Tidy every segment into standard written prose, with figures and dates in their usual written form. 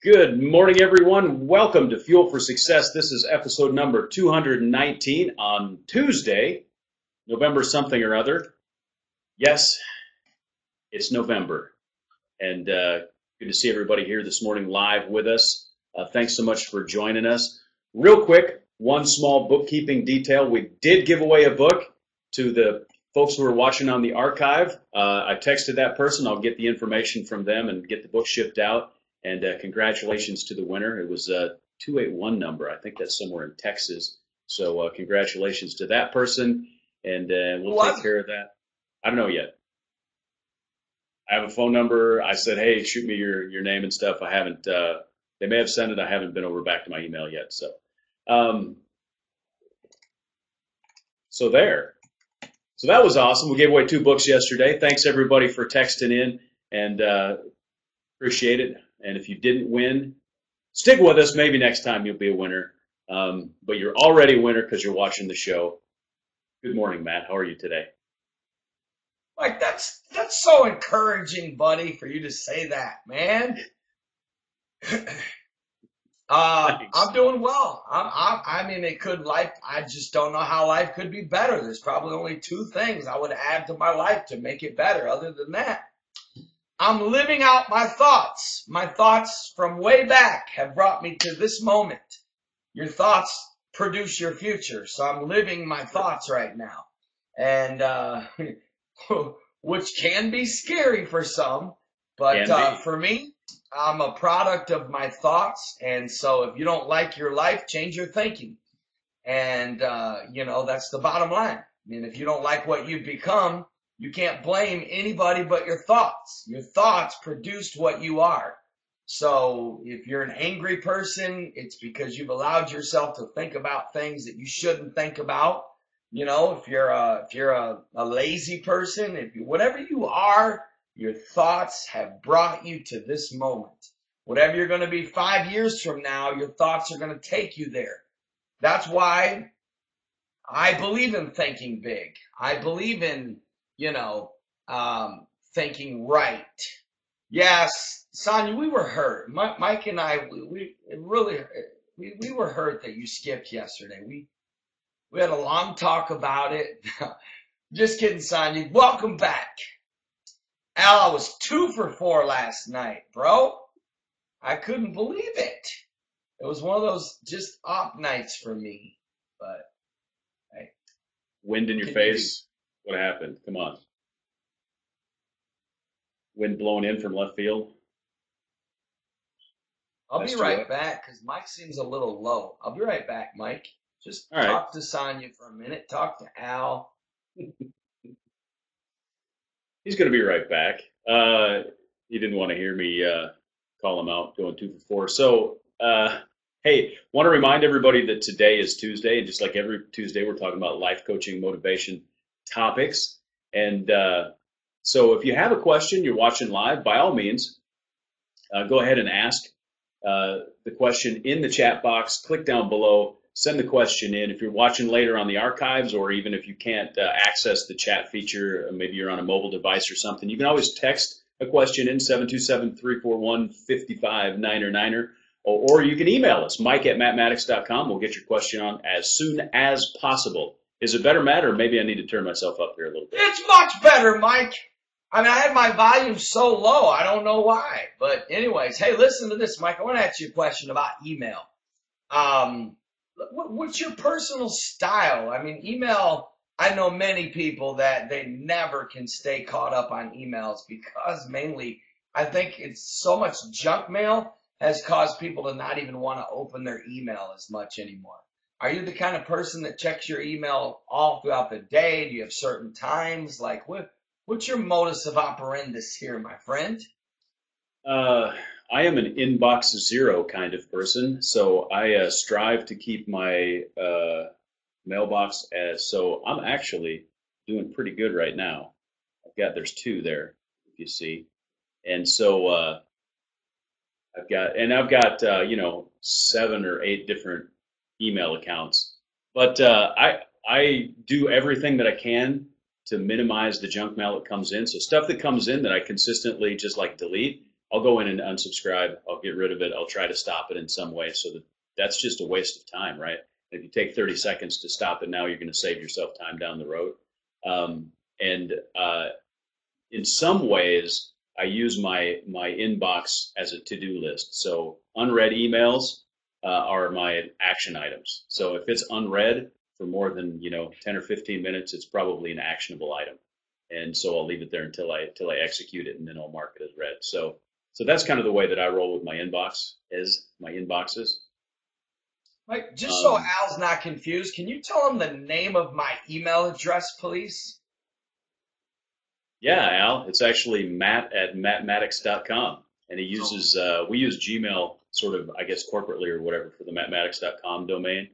Good morning, everyone. Welcome to Fuel for Success. This is episode number 219 on Tuesday, November something or other. Yes, it's November. And good to see everybody here this morning live with us. Thanks so much for joining us. Real quick, one small bookkeeping detail. We did give away a book to the folks who are watching on the archive. I texted that person. I'll get the information from them and get the book shipped out. And congratulations to the winner. It was a 281 number. I think that's somewhere in Texas. So congratulations to that person. And we'll take care of that. I don't know yet. I have a phone number. I said, hey, shoot me your name and stuff. I haven't, they may have sent it. I haven't been over back to my email yet. So there. So that was awesome. We gave away 2 books yesterday. Thanks everybody for texting in and appreciate it. And if you didn't win, stick with us. Maybe next time you'll be a winner. But you're already a winner because you're watching the show. Good morning, Matt. How are you today? Like that's so encouraging, buddy, for you to say that, man. I'm doing well. I mean, life. I just don't know how life could be better. There's probably only 2 things I would add to my life to make it better. Other than that, I'm living out my thoughts. My thoughts from way back have brought me to this moment. Your thoughts produce your future. So I'm living my thoughts right now. And, which can be scary for some, but for me, I'm a product of my thoughts. And so if you don't like your life, change your thinking. And, that's the bottom line. I mean, if you don't like what you've become, you can't blame anybody but your thoughts. Your thoughts produced what you are. So if you're an angry person, it's because you've allowed yourself to think about things that you shouldn't think about. If you're a lazy person, whatever you are, your thoughts have brought you to this moment. Whatever you're going to be 5 years from now, your thoughts are going to take you there. That's why I believe in thinking big. I believe in, thinking right. Yes, Sonia, we were hurt. Mike and I, we were hurt that you skipped yesterday. We had a long talk about it. Just kidding, Sonia. Welcome back. Al, I was 2 for 4 last night, bro. I couldn't believe it. It was one of those just off nights for me. But, hey. Wind in your face. What happened? Come on. Wind blowing in from left field. I'll be right back because Mike seems a little low. I'll be right back, Mike. Just talk to Sonia for a minute. Talk to Al. He's going to be right back. He didn't want to hear me call him out going 2 for 4. So, hey, want to remind everybody that today is Tuesday, and just like every Tuesday, we're talking about life coaching, motivation topics. And so if you have a question, you're watching live, by all means, go ahead and ask the question in the chat box. Click down below, send the question in. If you're watching later on the archives, or even if you can't access the chat feature, maybe you're on a mobile device or something, you can always text a question in 727-341-5599, or you can email us, mike@mattmaddox.com. We'll get your question on as soon as possible. Is it better, Matt, or maybe I need to turn myself up here a little bit? It's much better, Mike. I mean, I had my volume so low, I don't know why. But anyways, hey, listen to this, Mike. I want to ask you a question about email. What's your personal style? I mean, email, I know many people that they never can stay caught up on emails because mainly I think it's so much junk mail has caused people to not even want to open their email as much anymore. Are you the kind of person that checks your email all throughout the day? Do you have certain times? Like, what's your modus of operandus here, my friend? I am an inbox zero kind of person, so I strive to keep my mailbox so I'm actually doing pretty good right now. There's 2 there, if you see, and so I've got 7 or 8 different email accounts, but I do everything that I can to minimize the junk mail that comes in. So stuff that comes in that I consistently just like delete, I'll go in and unsubscribe. I'll get rid of it. I'll try to stop it in some way, so that's just a waste of time, right? If you take 30 seconds to stop it now, you're going to save yourself time down the road. And in some ways, I use my inbox as a to-do list. So unread emails are my action items. So if it's unread for more than 10 or 15 minutes, it's probably an actionable item. And so I'll leave it there until I execute it, and then I'll mark it as read. So that's kind of the way that I roll with my inboxes. Mike, just so Al's not confused, can you tell him the name of my email address, please? Yeah, Al, it's actually matt@mattmaddox.com. And he uses, we use Gmail sort of, I guess, corporately or whatever for the mattmaddox.com domain.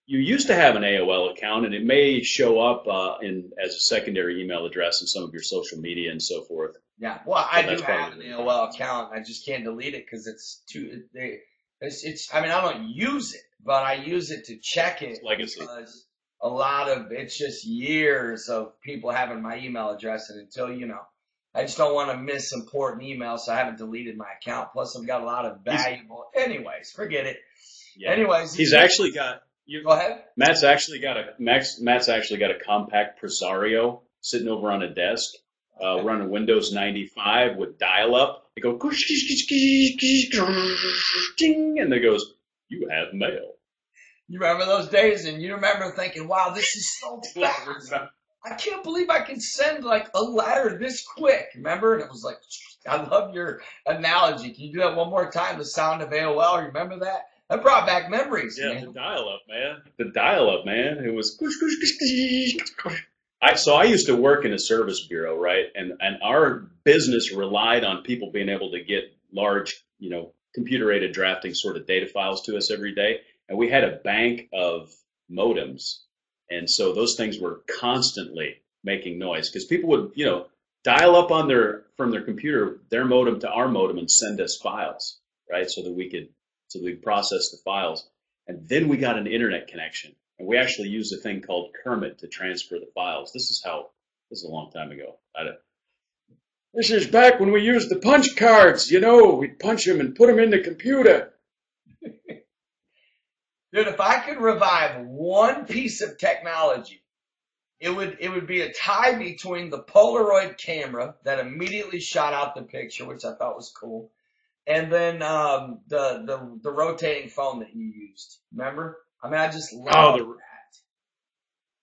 You used to have an AOL account, and it may show up as a secondary email address in some of your social media and so forth. Yeah, well, I do have an AOL account. I just can't delete it because it's too. I mean, I don't use it, but I use it to check it. It's legacy. Because a lot of it's just years of people having my email address, and until I just don't want to miss important emails, so I haven't deleted my account. Plus, I've got a lot of valuable. Anyways, forget it. Yeah. Anyways, he's actually got. Go ahead. Matt's actually got a compact Presario sitting over on a desk, running Windows 95 with dial-up. They go, and there goes, "You have mail." You remember those days, and you remember thinking, "Wow, this is so fast! I can't believe I can send like a letter this quick." Remember? And it was like, I love your analogy. Can you do that one more time? The sound of AOL. Remember that? That brought back memories. Yeah, man. The dial-up, man. It was. So I used to work in a service bureau, right? And our business relied on people being able to get large, computer-aided drafting sort of data files to us every day. And we had a bank of modems. And so those things were constantly making noise because people would, dial up from their computer, their modem to our modem and send us files, right? So that we process the files. And then we got an internet connection. And we actually used a thing called Kermit to transfer the files. This is a long time ago. This is back when we used the punch cards, we'd punch them and put them in the computer. Dude, if I could revive one piece of technology, it would be a tie between the Polaroid camera that immediately shot out the picture, which I thought was cool, and then the rotating phone that you used. Remember? I mean, I just love that.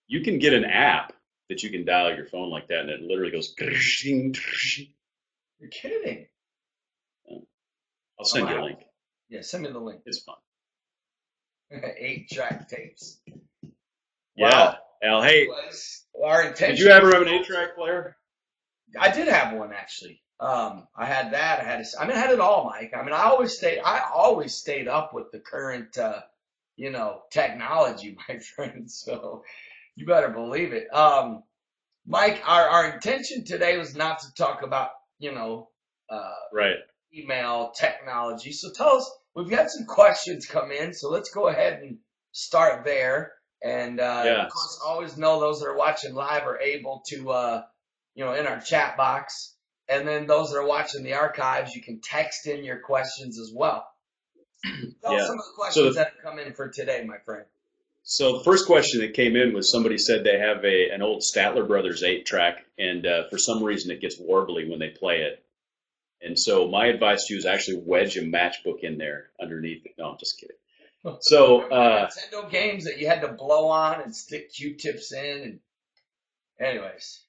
You can get an app that you can dial your phone like that, and it literally goes. You're kidding. I'll send you a link. Yeah, send me the link. It's fun. 8-track tapes. Yeah. Wow. Al, hey, our intention. Did you ever have an 8-track player? I did have one, actually. I had that. I had it all, Mike. I mean, I always stayed up with the current, technology, my friend. So you better believe it. Mike, our intention today was not to talk about, right, email technology. So tell us, we've had some questions come in, so let's go ahead and start there. And, of course, always know those that are watching live are able to, in our chat box. And then those that are watching the archives, you can text in your questions as well. Tell us some of the questions that have come in for today, my friend. So the first question that came in was somebody said they have an old Statler Brothers 8-track, and for some reason it gets warbly when they play it. And so my advice to you is actually wedge a matchbook in there underneath it. No, I'm just kidding. So Nintendo games that you had to blow on and stick Q-tips in. And anyways.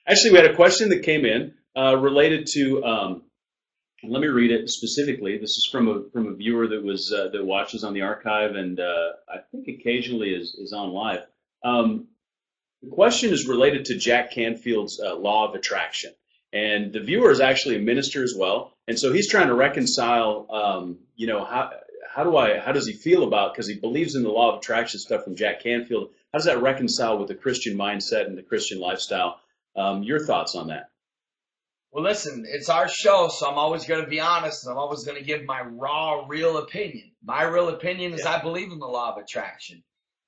Actually, we had a question that came in related to. Let me read it specifically. This is from a viewer that watches on the archive and I think occasionally is on live. The question is related to Jack Canfield's law of attraction, and the viewer is actually a minister as well, and so he's trying to reconcile. How does he feel about, because he believes in the law of attraction stuff from Jack Canfield? How does that reconcile with the Christian mindset and the Christian lifestyle? Your thoughts on that? Well, listen, it's our show, so I'm always going to be honest, and I'm always going to give my raw, real opinion. My real opinion is I believe in the law of attraction.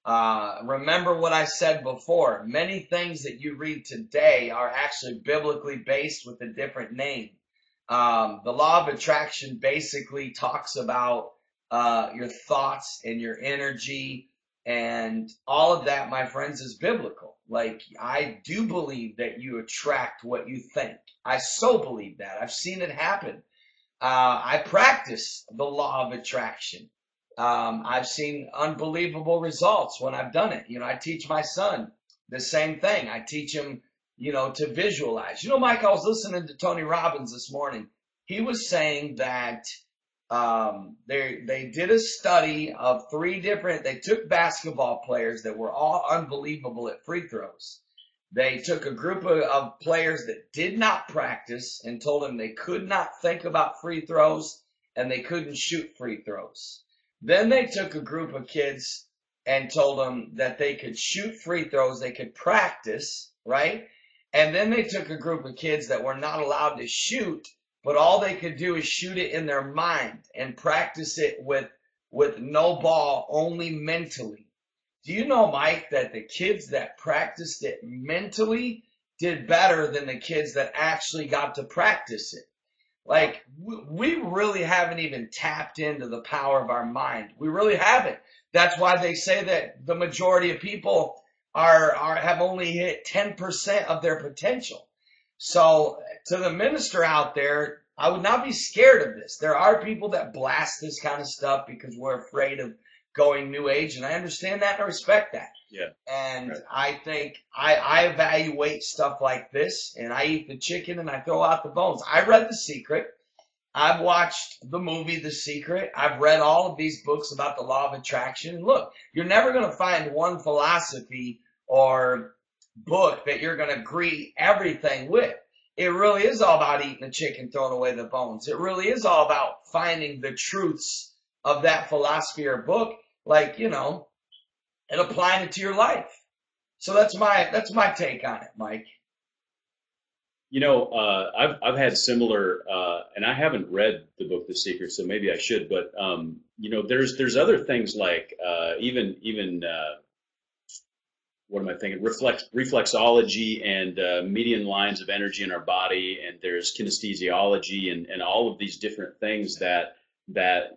Remember what I said before. Many things that you read today are actually biblically based with a different name. The law of attraction basically talks about your thoughts and your energy, and all of that, my friends, is biblical. Like, I do believe that you attract what you think. I so believe that. I've seen it happen. I practice the law of attraction. I've seen unbelievable results when I've done it. I teach my son the same thing. I teach him, to visualize. Mike, I was listening to Tony Robbins this morning. He was saying that they did a study of they took basketball players that were all unbelievable at free throws. They took a group of players that did not practice and told them they could not think about free throws and they couldn't shoot free throws. Then they took a group of kids and told them that they could shoot free throws, they could practice, right? And then they took a group of kids that were not allowed to shoot, but all they could do is shoot it in their mind and practice it with no ball, only mentally. Do you know, Mike, that the kids that practiced it mentally did better than the kids that actually got to practice it? Like, we really haven't even tapped into the power of our mind. We really haven't. That's why they say that the majority of people have only hit 10% of their potential. So to the minister out there, I would not be scared of this. There are people that blast this kind of stuff because we're afraid of going new age, and I understand that and I respect that. Yeah. And right. I think I evaluate stuff like this, and I eat the chicken and I throw out the bones. I read The Secret. I've watched the movie The Secret. I've read all of these books about the law of attraction. And look, you're never going to find one philosophy or book that you're going to agree everything with. It really is all about eating the chicken, throwing away the bones. It really is all about finding the truths of that philosophy or book, like, and applying it to your life. So that's my take on it, Mike. I've had similar, and I haven't read the book The Secret, so maybe I should. But there's other things like even what am I thinking? Reflexology and median lines of energy in our body, and there's kinesthesiology and all of these different things that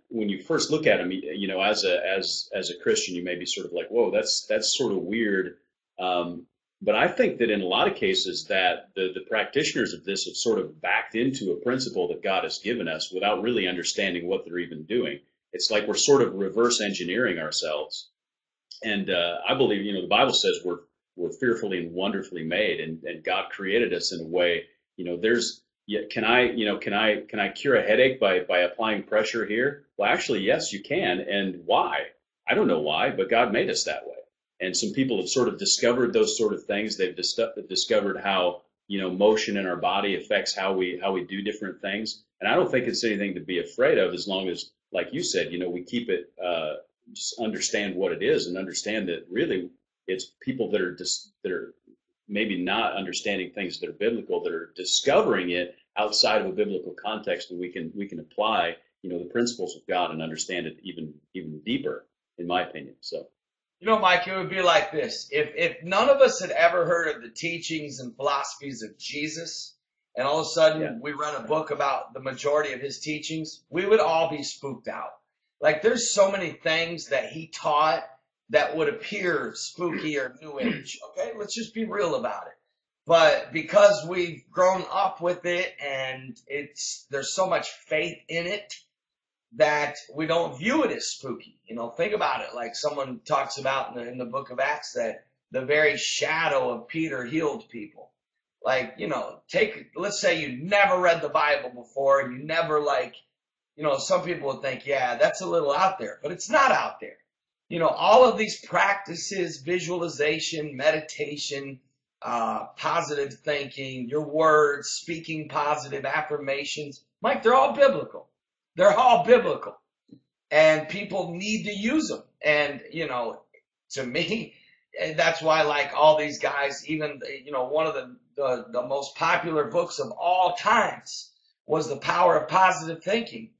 when you first look at them, as a Christian, you may be sort of like, whoa, that's sort of weird. But I think that in a lot of cases that the practitioners of this have sort of backed into a principle that God has given us without really understanding what they're even doing. It's like we're sort of reverse engineering ourselves. And I believe, the Bible says we're fearfully and wonderfully made, and God created us in a way, can I cure a headache by applying pressure here? Well, actually, yes, you can. And why? I don't know why, but God made us that way. And some people have sort of discovered those sort of things. They've discovered how, motion in our body affects how we do different things. And I don't think it's anything to be afraid of, as long as, like you said, we keep it, just understand what it is, and understand that really it's people that are maybe not understanding things that are biblical, that are discovering it outside of a biblical context, and we can apply, the principles of God and understand it even deeper, in my opinion. So. Mike, it would be like this. If none of us had ever heard of the teachings and philosophies of Jesus, and all of a sudden we read a book about the majority of his teachings, we would all be spooked out. Like, there's so many things that he taught that would appear spooky or new age. Okay, let's just be real about it. But because we've grown up with it and there's so much faith in it, that we don't view it as spooky. Think about it. Like someone talks about in the book of Acts, that the very shadow of Peter healed people. Like, let's say you never read the Bible before, and you never some people would think, yeah, that's a little out there, but it's not out there. All of these practices, visualization, meditation, positive thinking, your words, speaking positive affirmations, Mike, they're all biblical. They're all biblical, and people need to use them. And, to me, that's why, like, all these guys, even, one of the most popular books of all times was The Power of Positive Thinking.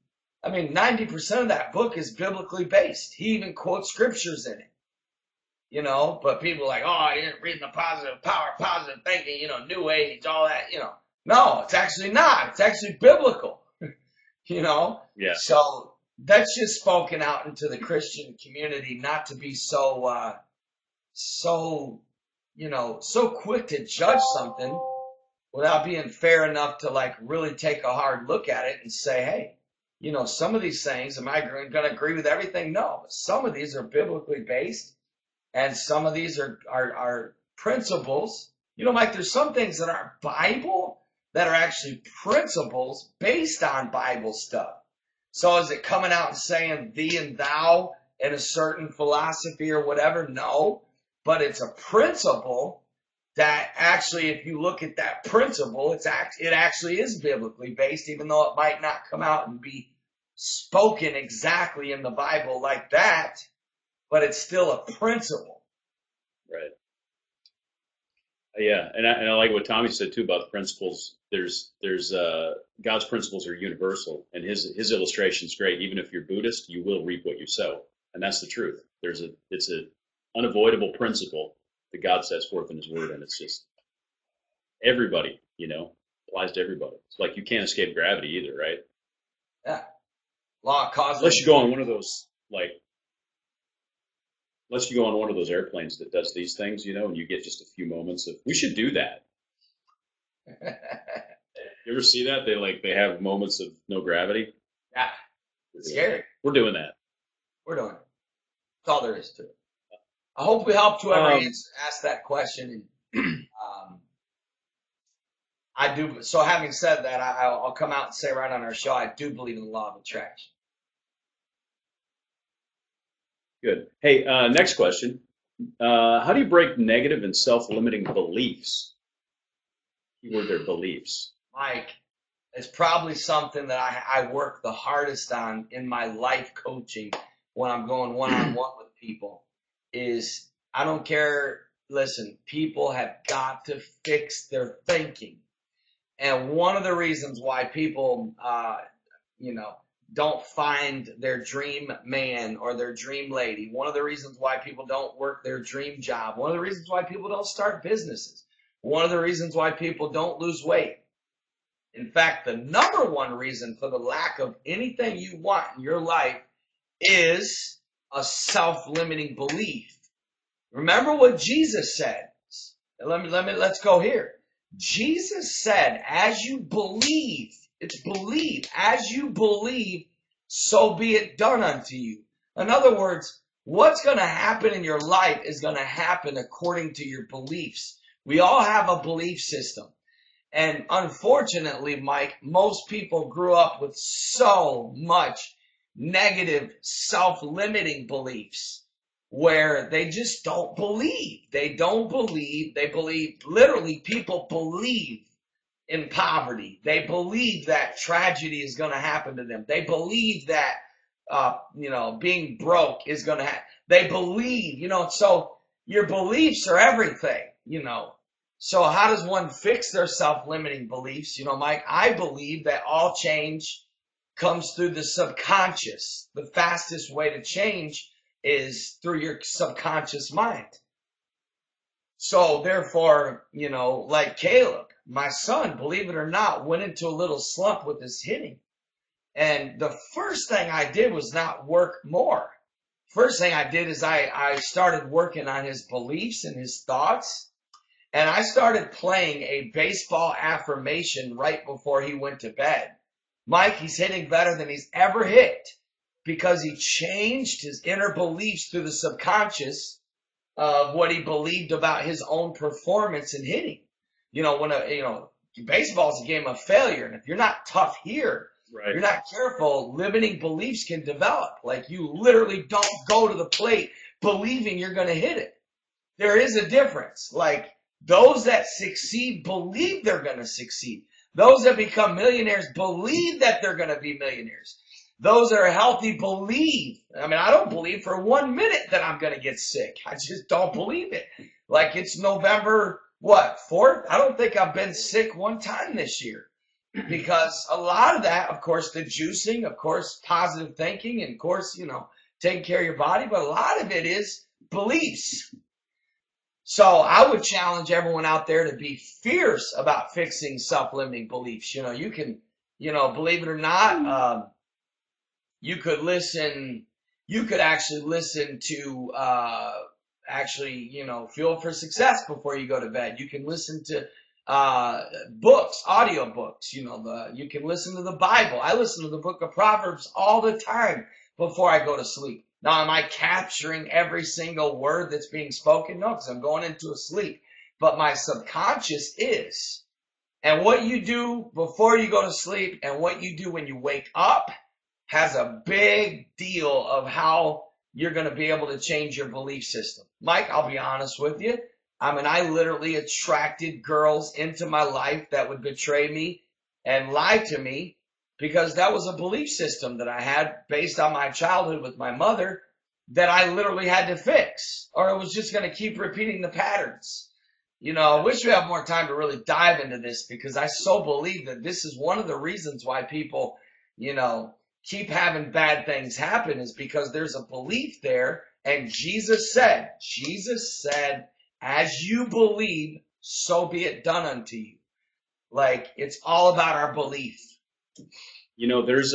I mean, 90% of that book is biblically based. He even quotes scriptures in it. you know, but people are like, oh, you're reading the positive power, positive thinking, you know, new age, all that, you know. No, it's actually not. It's actually biblical, you know. Yeah. So that's just spoken out into the Christian community, not to be so, you know, so quick to judge something without being fair enough to like really take a hard look at it and say, hey, you know, some of these things, am I going to agree with everything? No, but some of these are biblically based. And some of these are principles. You know, Mike, there's some things that aren't Bible that are actually principles based on Bible stuff. So is it coming out and saying thee and thou in a certain philosophy or whatever? No, but it's a principle that actually, if you look at that principle, it actually is biblically based, even though it might not come out and be spoken exactly in the Bible like that. But it's still a principle. Right. Yeah, and I like what Tommy said too about the principles. There's God's principles are universal, and his illustration's great. Even if you're Buddhist, you will reap what you sow, and that's the truth. It's a unavoidable principle that God sets forth in His Word, and it's just everybody, you know, applies to everybody. It's like you can't escape gravity either, right? Yeah. Law of cause. Unless you go on one of those unless you go on one of those airplanes that does these things, you know, and you get just a few moments of, we should do that. You ever see that? They have moments of no gravity. Yeah. It's scary. We're doing that. We're doing it. That's all there is to it. I hope we helped whoever asked that question. And I do. So having said that, I'll come out and say right on our show, I do believe in the law of attraction. Good. Hey, next question. How do you break negative and self-limiting beliefs? Keyword there, beliefs. Mike, it's probably something that I work the hardest on in my life coaching when I'm going one-on-one with people is I don't care. Listen, people have got to fix their thinking. And one of the reasons why people, you know, don't find their dream man or their dream lady, one of the reasons why people don't work their dream job, one of the reasons why people don't start businesses, one of the reasons why people don't lose weight. In fact, the number one reason for the lack of anything you want in your life is a self-limiting belief. Remember what Jesus said. Let's go here. Jesus said, as you believe, it's believe, as you believe, so be it done unto you. In other words, what's going to happen in your life is going to happen according to your beliefs. We all have a belief system. And unfortunately, Mike, most people grew up with so much negative, self-limiting beliefs where they just don't believe. They don't believe. They believe, literally, people believe in poverty. They believe that tragedy is going to happen to them. They believe that, you know, being broke is going to happen. They believe, you know, so your beliefs are everything, you know. So how does one fix their self-limiting beliefs? You know, Mike, I believe that all change comes through the subconscious. The fastest way to change is through your subconscious mind. So therefore, you know, like Caleb, my son, believe it or not, went into a little slump with his hitting. And the first thing I did was not work more. First thing I did is I started working on his beliefs and his thoughts. And I started playing a baseball affirmation right before he went to bed. Mike, he's hitting better than he's ever hit because he changed his inner beliefs through the subconscious of what he believed about his own performance in hitting. You know, baseball is a game of failure. And if you're not tough here, right, you're not careful, limiting beliefs can develop. Like you literally don't go to the plate believing you're going to hit it. There is a difference. Like those that succeed believe they're going to succeed. Those that become millionaires believe that they're going to be millionaires. Those that are healthy believe. I mean, I don't believe for 1 minute that I'm going to get sick. I just don't believe it. Like it's November, 4th? I don't think I've been sick one time this year. Because a lot of that, of course, the juicing, of course, positive thinking, and of course, you know, taking care of your body. But a lot of it is beliefs. So I would challenge everyone out there to be fierce about fixing self-limiting beliefs. You can, believe it or not, you could actually listen to, Fuel for Success before you go to bed. You can listen to books, audio books. You can listen to the Bible. I listen to the book of Proverbs all the time before I go to sleep. Now, am I capturing every single word that's being spoken? No, because I'm going into a sleep. But my subconscious is. And what you do before you go to sleep and what you do when you wake up has a big deal of how you're going to be able to change your belief system. Mike, I'll be honest with you. I literally attracted girls into my life that would betray me and lie to me because that was a belief system that I had based on my childhood with my mother that I literally had to fix, or it was just going to keep repeating the patterns. I wish we had more time to really dive into this because I so believe that this is one of the reasons why people, keep having bad things happen is because there's a belief there. And Jesus said, as you believe, so be it done unto you. Like, it's all about our belief. There's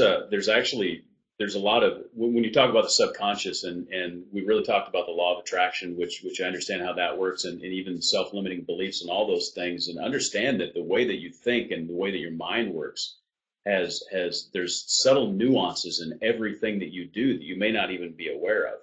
a lot of, when you talk about the subconscious, and we really talked about the law of attraction, which I understand how that works, and even self-limiting beliefs and all those things, and understand that the way that you think and the way that your mind works there's subtle nuances in everything that you do that you may not even be aware of.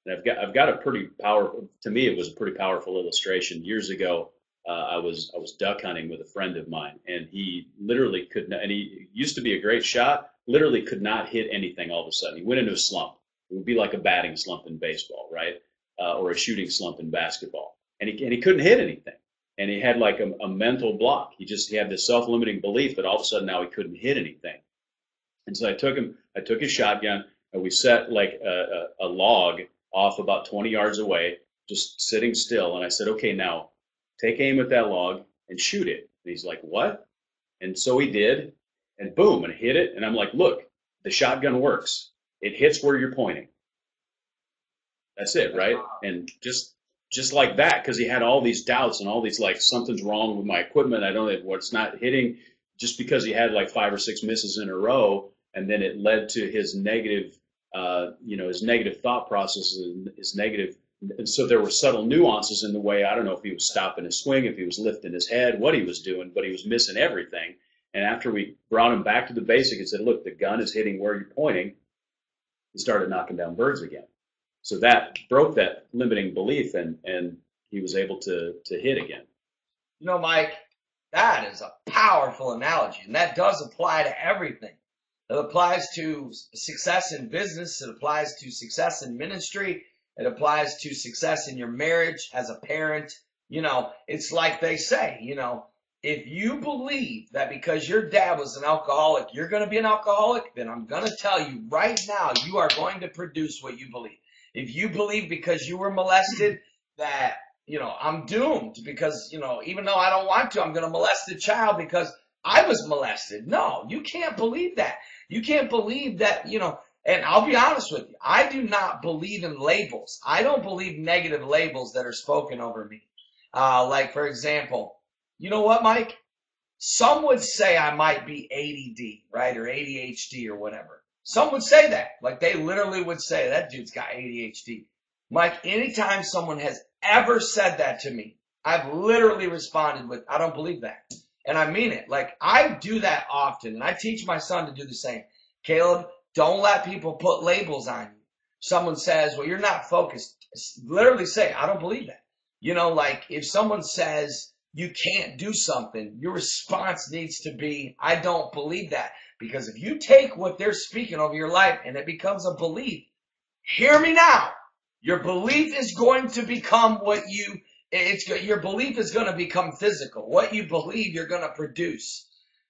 And I've got a pretty powerful, to me, it was a pretty powerful illustration. Years ago, I was duck hunting with a friend of mine, and he literally could not, and he used to be a great shot, literally could not hit anything all of a sudden. He went into a slump. It would be like a batting slump in baseball, right? Or a shooting slump in basketball. And he couldn't hit anything. And he had like a mental block. He had this self-limiting belief that all of a sudden now he couldn't hit anything. And so I took his shotgun, and we set like a log off about 20 yards away, just sitting still. And I said, okay, now take aim at that log and shoot it. And he's like, what? And so he did, and boom, and hit it. And I'm like, look, the shotgun works. It hits where you're pointing. That's it, right? And just like that, because he had all these doubts and all these, like, something's wrong with my equipment. I don't know what's not hitting, just because he had like 5 or 6 misses in a row. And then it led to his negative, his negative thought processes and his negative. And so there were subtle nuances in the way. I don't know if he was stopping his swing, if he was lifting his head, what he was doing, but he was missing everything. And after we brought him back to the basic and said, look, the gun is hitting where you're pointing, he started knocking down birds again. So that broke that limiting belief, and he was able to hit again. Mike, that is a powerful analogy, and that does apply to everything. It applies to success in business. It applies to success in ministry. It applies to success in your marriage as a parent. It's like they say, if you believe that because your dad was an alcoholic, you're going to be an alcoholic, then I'm going to tell you right now, you are going to produce what you believe. If you believe because you were molested that, I'm doomed because, even though I don't want to, I'm going to molest a child because I was molested. No, you can't believe that. You can't believe that, and I'll be honest with you. I do not believe in labels. I don't believe negative labels that are spoken over me. Like, for example, you know what, Mike? Some would say I might be ADD, right? Or ADHD or whatever. Some would say that. Like, they literally would say, that dude's got ADHD. Mike, anytime someone has ever said that to me, I've literally responded with, I don't believe that. And I mean it. Like, I do that often. And I teach my son to do the same. Caleb, don't let people put labels on you. Someone says, well, you're not focused. Literally say, I don't believe that. Like, if someone says you can't do something, your response needs to be, I don't believe that. Because if you take what they're speaking over your life and it becomes a belief, hear me now. Your belief is going to become your belief is going to become physical. What you believe, you're going to produce.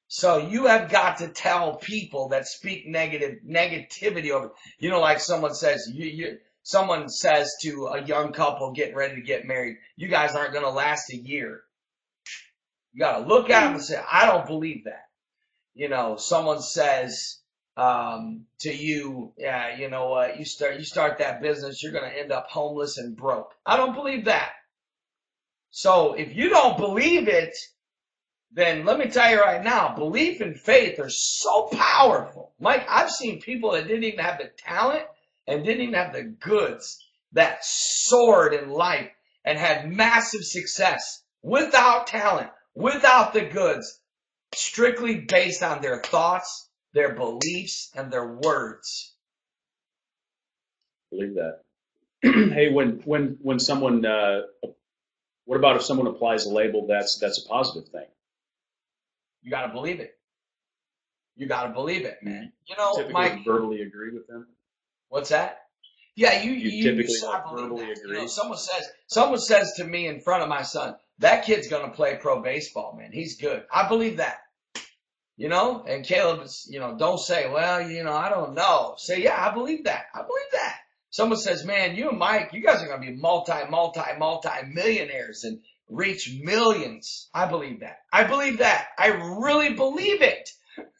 So you have got to tell people that speak negativity over, like someone says, someone says to a young couple getting ready to get married, you guys aren't going to last a year. You got to look at them and say, I don't believe that. Someone says, to you, yeah, you know what, you start that business, you're going to end up homeless and broke. I don't believe that. So if you don't believe it, then let me tell you right now, belief and faith are so powerful. Mike, I've seen people that didn't even have the talent and didn't even have the goods that soared in life and had massive success without talent, without the goods, strictly based on their thoughts, their beliefs, and their words. Believe that. Hey, when someone, what about if someone applies a label that's a positive thing? You got to believe it. You got to believe it, man. You know, typically Mike, verbally agree with them. What's that? Yeah, you typically verbally agree. You know, someone says to me in front of my son, that kid's going to play pro baseball, man. He's good. I believe that. You know, and Caleb is, you know, don't say, well, you know, I don't know. Say, yeah, I believe that. I believe that. Someone says, man, you and Mike, you guys are going to be multi-millionaires and reach millions. I believe that. I believe that. I really believe it.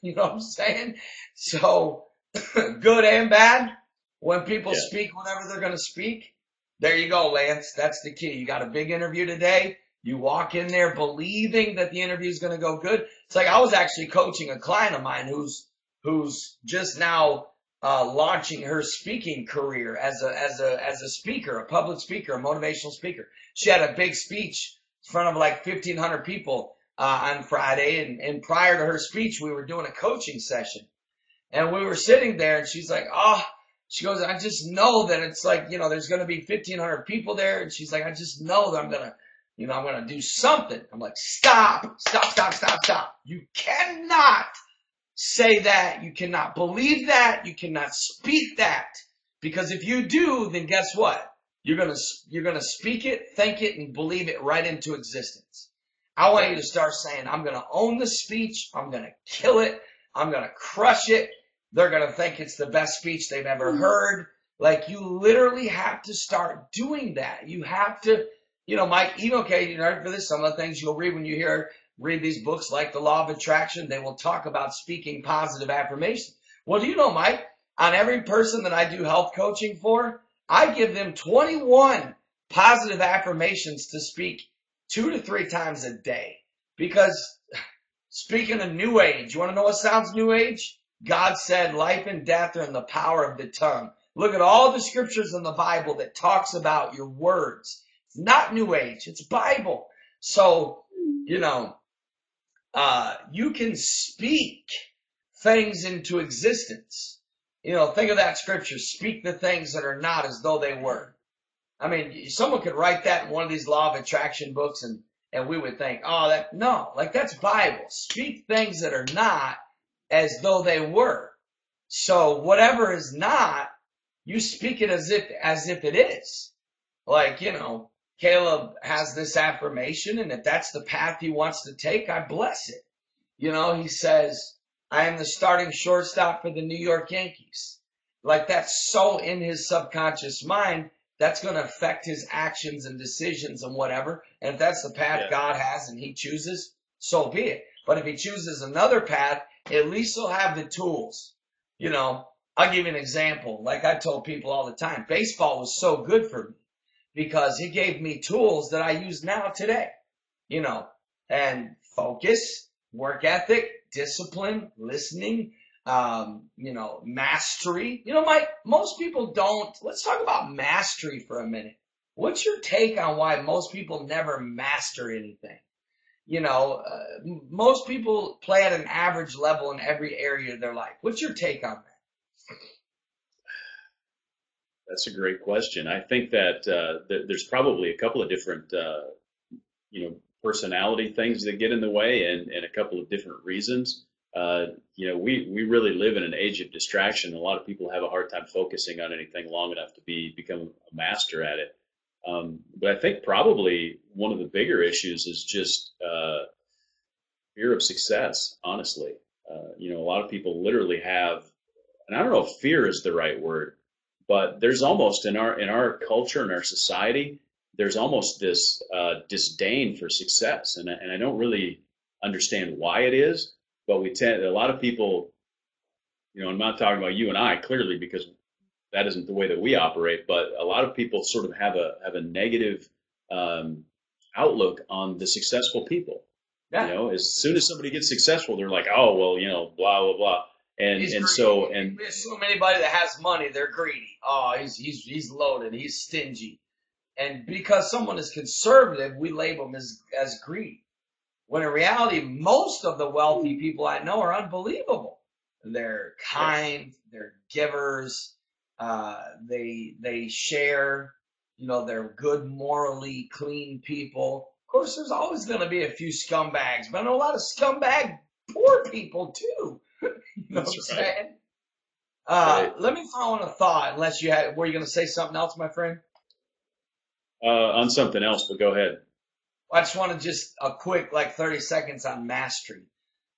You know what I'm saying? So, good and bad, when people speak whenever they're going to speak, there you go, Lance. That's the key. You got a big interview today. You walk in there believing that the interview is going to go good. It's like I was actually coaching a client of mine who's just now launching her speaking career as a speaker, a public speaker, a motivational speaker. She had a big speech in front of like 1,500 people on Friday, and prior to her speech, we were doing a coaching session, and we were sitting there, and she's like, "Oh," she goes, "I just know that it's like, you know, there's going to be 1,500 people there," and she's like, "I just know that I'm gonna do something." I'm like, stop. You cannot say that. You cannot believe that. You cannot speak that. Because if you do, then guess what? You're going to speak it, think it, and believe it right into existence. I want you to start saying, I'm going to own the speech. I'm going to kill it. I'm going to crush it. They're going to think it's the best speech they've ever heard. Like, you literally have to start doing that. You have to, you know, Mike, even, okay, you know, for this, some of the things you'll read when you read these books like The Law of Attraction, they will talk about speaking positive affirmations. Well, do you know, Mike, on every person that I do health coaching for, I give them 21 positive affirmations to speak 2 to 3 times a day. Because speaking of New Age, you want to know what sounds New Age? God said life and death are in the power of the tongue. Look at all the scriptures in the Bible that talks about your words. It's not New Age, it's Bible. So, you know, you can speak things into existence. You know, think of that scripture, speak the things that are not as though they were. I mean, someone could write that in one of these Law of Attraction books, and we would think, oh, that's Bible. Speak things that are not as though they were. So whatever is not, you speak it as if it is. Like, you know, Caleb has this affirmation, and if that's the path he wants to take, I bless it. You know, he says, I am the starting shortstop for the New York Yankees. Like, that's so in his subconscious mind, that's going to affect his actions and decisions and whatever. And if that's the path God has and he chooses, so be it. But if he chooses another path, at least he'll have the tools. You know, I'll give you an example. Like I told people all the time, baseball was so good for me because he gave me tools that I use now today. You know, and focus, work ethic, discipline, listening, you know, mastery. You know, Mike, most people don't. Let's talk about mastery for a minute. What's your take on why most people never master anything? You know, most people play at an average level in every area of their life. What's your take on that? That's a great question. I think that there's probably a couple of different, you know, personality things that get in the way, and a couple of different reasons. You know, we really live in an age of distraction. A lot of people have a hard time focusing on anything long enough to become a master at it. But I think probably one of the bigger issues is just fear of success, honestly. You know, a lot of people literally have, and I don't know if fear is the right word, but there's almost in our culture, in our society, there's almost this disdain for success, and I don't really understand why it is, but a lot of people I'm not talking about you and I clearly because that isn't the way that we operate, but a lot of people sort of have a negative outlook on the successful people. Yeah. As soon as somebody gets successful, they're like, oh well, blah blah blah, and He's and greedy. so and We assume anybody that has money, they're greedy. Oh, he's loaded. He's stingy. And because someone is conservative, we label them as greedy. When in reality, most of the wealthy people I know are unbelievable. They're kind. They're givers. They share. They're good, morally clean people. Of course, there's always going to be a few scumbags, but I know a lot of scumbag poor people too. You know what I'm saying? Let me throw in a thought. Unless were you going to say something else, my friend? On something else, but go ahead. I just want to a quick 30 seconds on mastery.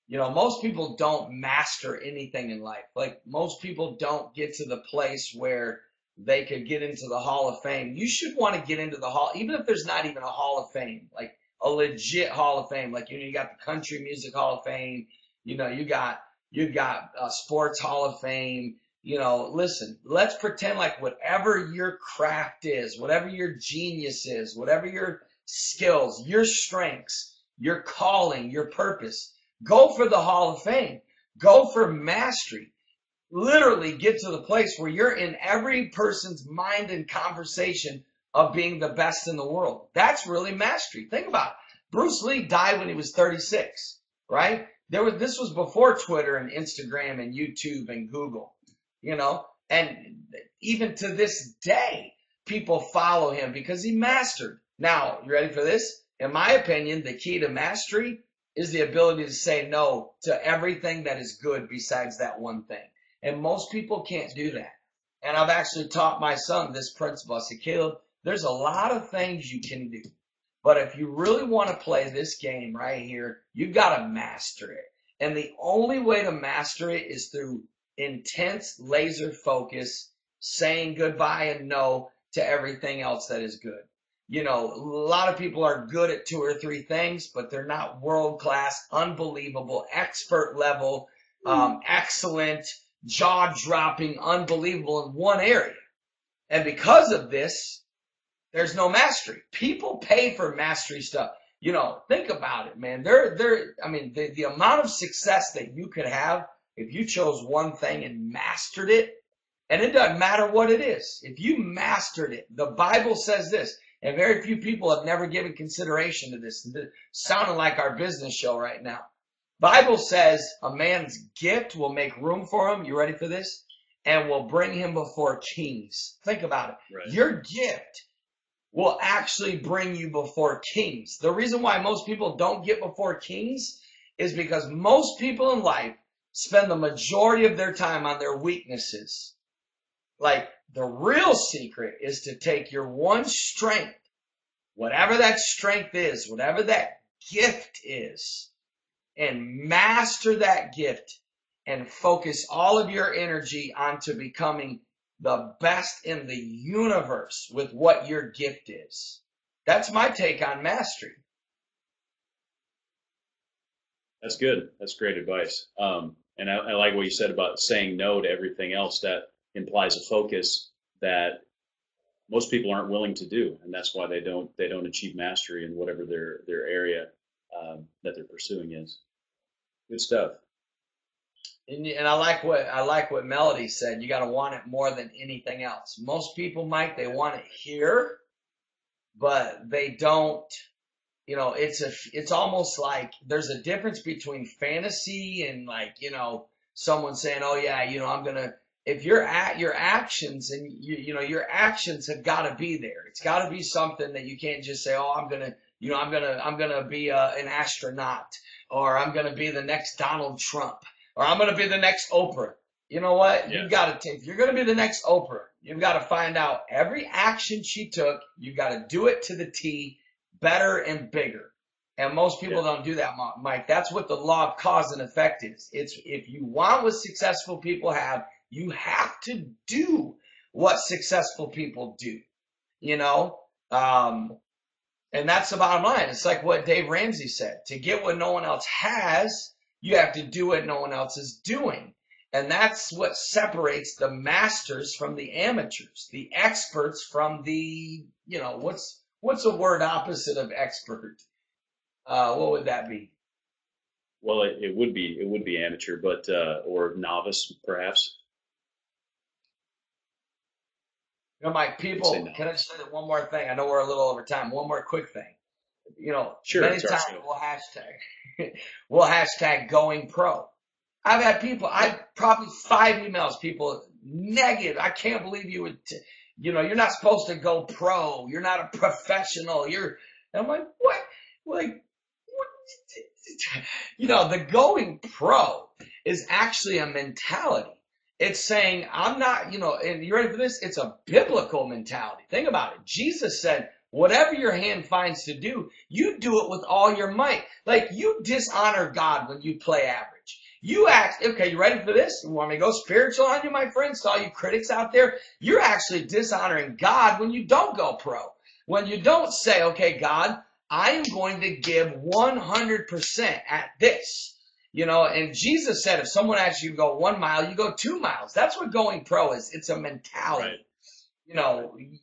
Most people don't master anything in life. Like most people don't get to the place where they could get into the Hall of Fame. You should want to get into the Hall, even if there's not even a Hall of Fame, like a legit Hall of Fame. Like, you got the Country Music Hall of Fame. You got Sports Hall of Fame. Listen, let's pretend like whatever your craft is, whatever your genius is, whatever your skills, your strengths, your calling, your purpose, go for the Hall of Fame. Go for mastery. Literally get to the place where you're in every person's mind and conversation of being the best in the world. That's really mastery. Think about it. Bruce Lee died when he was 36, right? This was before Twitter and Instagram and YouTube and Google, and even to this day, people follow him because he mastered. Now, you ready for this? In my opinion, the key to mastery is the ability to say no to everything that is good besides that one thing. And most people can't do that. And I've actually taught my son this principle. I said, Caleb, there's a lot of things you can do. But if you really want to play this game right here, you've got to master it. And the only way to master it is through intense laser focus, saying goodbye and no to everything else that is good. A lot of people are good at 2 or 3 things, but they're not world-class, unbelievable, expert level, excellent, jaw-dropping, unbelievable in one area. And because of this, there's no mastery. People pay for mastery stuff. Think about it, man. The amount of success that you could have if you chose one thing and mastered it, and it doesn't matter what it is. If you mastered it, the Bible says this, and very few people have never given consideration to this. It's sounding like our business show right now. Bible says a man's gift will make room for him. You ready for this? And will bring him before kings. Think about it. Right. Your gift will actually bring you before kings. The reason why most people don't get before kings is because most people in life spend the majority of their time on their weaknesses. Like, the real secret is to take your one strength, whatever that strength is, whatever that gift is, and master that gift and focus all of your energy onto becoming the best in the universe with what your gift is. That's my take on mastery. That's good. That's great advice. And I like what you said about saying no to everything else. That implies a focus that most people aren't willing to do, and that's why they don't achieve mastery in whatever their area that they're pursuing is. Good stuff. And I like what Melody said. You got to want it more than anything else. Most people, Mike, they want it here, but they don't. It's almost like there's a difference between fantasy and someone saying, "Oh yeah, I'm gonna." If you're at your actions and your actions have got to be there. It's got to be something that you can't just say, "Oh, I'm gonna be an astronaut," or "I'm gonna be the next Donald Trump," or "I'm gonna be the next Oprah." You know what? Yeah. You've got to if you're gonna be the next Oprah, you've got to find out every action she took. You've got to do it to the T, better and bigger. And most people don't do that, Mike. That's what the law of cause and effect is. It's if you want what successful people have, you have to do what successful people do, and that's the bottom line. It's like what Dave Ramsey said. To get what no one else has, you have to do what no one else is doing. And that's what separates the masters from the amateurs, the experts from the, what's a word opposite of expert? What would that be? Well, it would be amateur, but or novice perhaps. Mike, people, can I just say that one more thing? I know we're a little over time. One more quick thing. Sure, many times we'll hashtag going pro. I've had people, probably 5 emails, people negative. I can't believe you would, you're not supposed to go pro. You're not a professional. And I'm like, what? Like, what? The going pro is actually a mentality. It's saying, I'm not, and you ready for this? It's a biblical mentality. Think about it. Jesus said, whatever your hand finds to do, you do it with all your might. Like, you dishonor God when you play average. You act, okay, you ready for this? You want me to go spiritual on you, my friends? To all you critics out there, you're actually dishonoring God when you don't go pro. When you don't say, okay, God, I am going to give 100% at this. And Jesus said, if someone asks you to go 1 mile, you go 2 miles. That's what going pro is. It's a mentality. Right.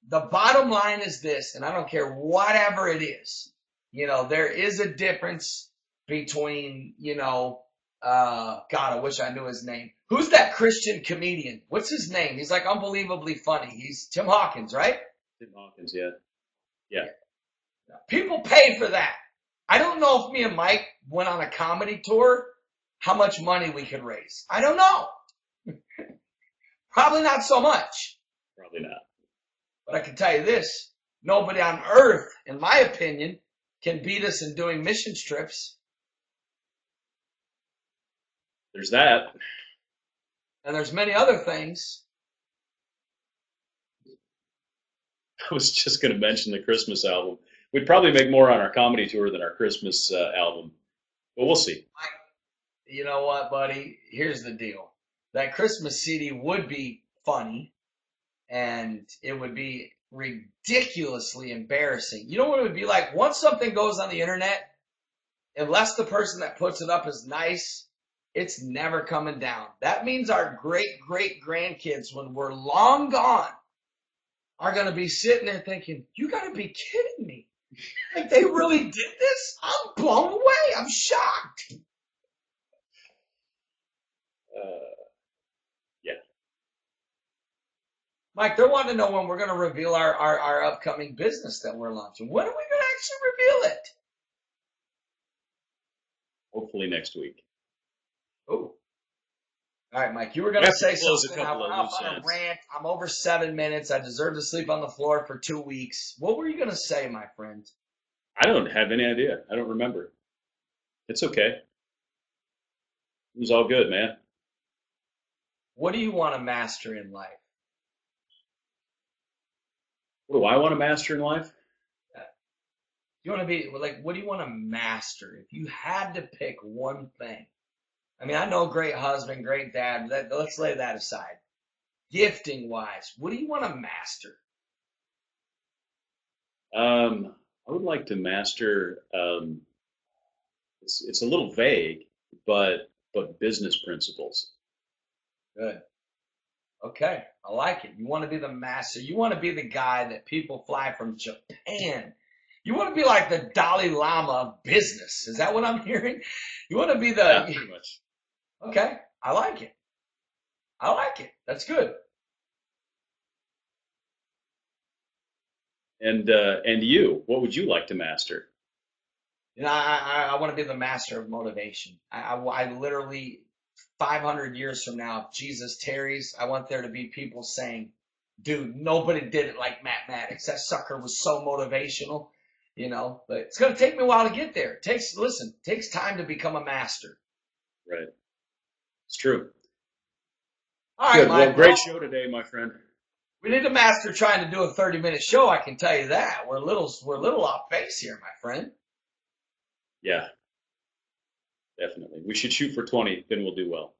The bottom line is this, and I don't care whatever it is. There is a difference between, God, I wish I knew his name. Who's that Christian comedian? What's his name? He's like unbelievably funny. He's Tim Hawkins, right? Tim Hawkins, yeah. Yeah. People pay for that. I don't know if me and Mike went on a comedy tour, how much money we could raise. I don't know. Probably not so much. Probably not. But I can tell you this, nobody on earth, in my opinion, can beat us in doing mission trips. There's that. And there's many other things. I was just going to mention the Christmas album. We'd probably make more on our comedy tour than our Christmas album. But we'll see. You know what, buddy? Here's the deal. That Christmas CD would be funny, and it would be ridiculously embarrassing. You know what it would be like? Once something goes on the internet, unless the person that puts it up is nice, it's never coming down. That means our great-great-grandkids, when we're long gone, are going to be sitting there thinking, you got to be kidding me. Like, they really did this? I'm blown away. I'm shocked. Yeah. Mike, they're wanting to know when we're going to reveal our upcoming business that we're launching. When are we going to actually reveal it? Hopefully next week. Oh. All right, Mike, you were going to say something. I went off on a rant. I'm over 7 minutes. I deserve to sleep on the floor for 2 weeks. What were you going to say, my friend? I don't have any idea. I don't remember. It's okay. It was all good, man. What do you want to master in life? What do I want to master in life? You want to be like, what do you want to master? If you had to pick one thing. I mean, I know great husband, great dad. Let's lay that aside. Gifting wise, what do you want to master? I would like to master. It's a little vague, but business principles. Good. Okay, I like it. You want to be the master. You want to be the guy that people fly from Japan. You want to be like the Dalai Lama of business. Is that what I'm hearing? You want to be the... Yeah, pretty much. Okay, I like it. I like it. That's good. And you, what would you like to master? I want to be the master of motivation. I literally, 500 years from now, if Jesus tarries, I want there to be people saying, dude, nobody did it like Matt Maddox. That sucker was so motivational, but it's going to take me a while to get there. It takes time to become a master. Right. It's true. All right, good. Well, great show today, my friend. We need to master trying to do a 30-minute show. I can tell you that. We're a little off base here, my friend. Yeah, definitely. We should shoot for 20, then we'll do well.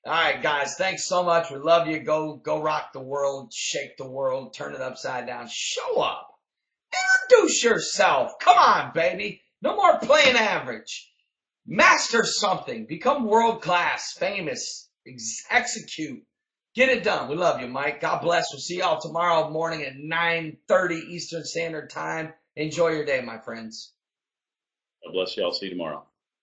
All right, guys. Thanks so much. We love you. Go rock the world, shake the world, turn it upside down. Show up. Introduce yourself. Come on, baby. No more playing average. Master something. Become world-class, famous, execute. Get it done. We love you, Mike. God bless. We'll see y'all tomorrow morning at 9:30 Eastern Standard Time. Enjoy your day, my friends. God bless you. I'll see you tomorrow.